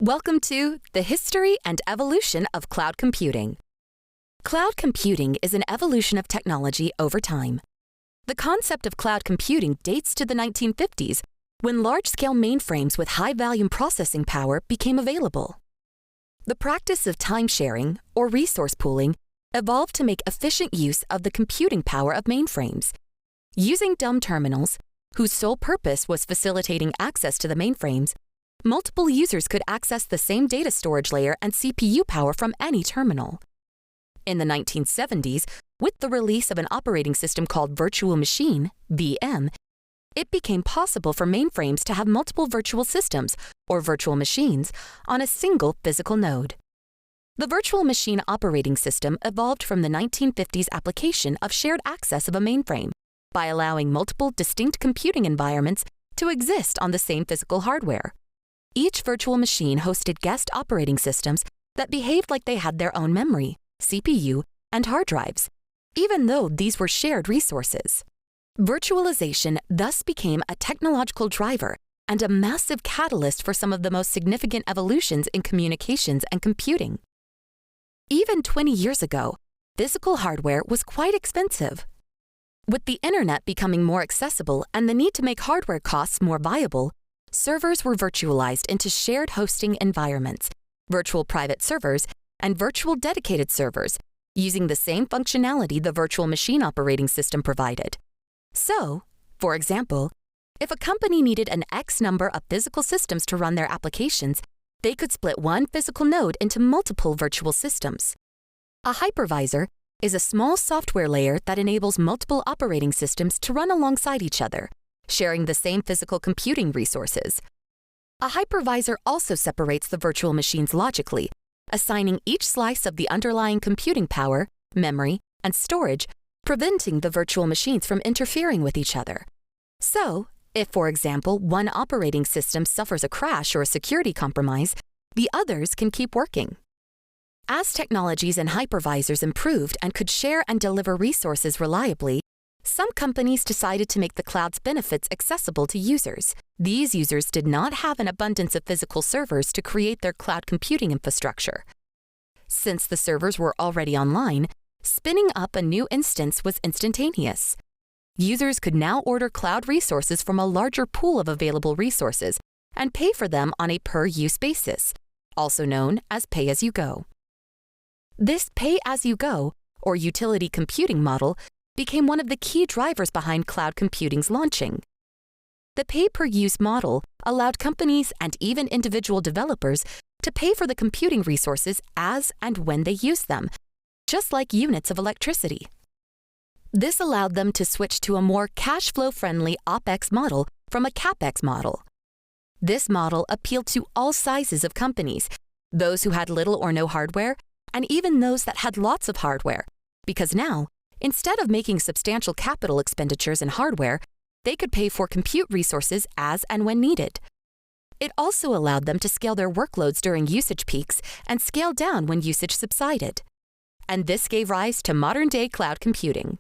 Welcome to the history and evolution of cloud computing. Cloud computing is an evolution of technology over time. The concept of cloud computing dates to the 1950s, when large-scale mainframes with high-volume processing power became available. The practice of time-sharing, or resource pooling, evolved to make efficient use of the computing power of mainframes. Using dumb terminals, whose sole purpose was facilitating access to the mainframes, multiple users could access the same data storage layer and CPU power from any terminal. In the 1970s, with the release of an operating system called Virtual Machine, VM, it became possible for mainframes to have multiple virtual systems, or virtual machines, on a single physical node. The virtual machine operating system evolved from the 1950s application of shared access of a mainframe by allowing multiple distinct computing environments to exist on the same physical hardware. Each virtual machine hosted guest operating systems that behaved like they had their own memory, CPU, and hard drives, even though these were shared resources. Virtualization thus became a technological driver and a massive catalyst for some of the most significant evolutions in communications and computing. Even 20 years ago, physical hardware was quite expensive. With the internet becoming more accessible and the need to make hardware costs more viable, servers were virtualized into shared hosting environments, virtual private servers, and virtual dedicated servers, using the same functionality the virtual machine operating system provided. So, for example, if a company needed an X number of physical systems to run their applications, they could split one physical node into multiple virtual systems. A hypervisor is a small software layer that enables multiple operating systems to run alongside each other, sharing the same physical computing resources. A hypervisor also separates the virtual machines logically, assigning each slice of the underlying computing power, memory, and storage, preventing the virtual machines from interfering with each other. So, if, for example, one operating system suffers a crash or a security compromise, the others can keep working. As technologies and hypervisors improved and could share and deliver resources reliably, some companies decided to make the cloud's benefits accessible to users. These users did not have an abundance of physical servers to create their cloud computing infrastructure. Since the servers were already online, spinning up a new instance was instantaneous. Users could now order cloud resources from a larger pool of available resources and pay for them on a per-use basis, also known as pay-as-you-go. This pay-as-you-go, or utility computing model, became one of the key drivers behind cloud computing's launching. The pay-per-use model allowed companies and even individual developers to pay for the computing resources as and when they use them, just like units of electricity. This allowed them to switch to a more cash flow-friendly OpEx model from a CapEx model. This model appealed to all sizes of companies, those who had little or no hardware, and even those that had lots of hardware, because now, instead of making substantial capital expenditures in hardware, they could pay for compute resources as and when needed. It also allowed them to scale their workloads during usage peaks and scale down when usage subsided. And this gave rise to modern-day cloud computing.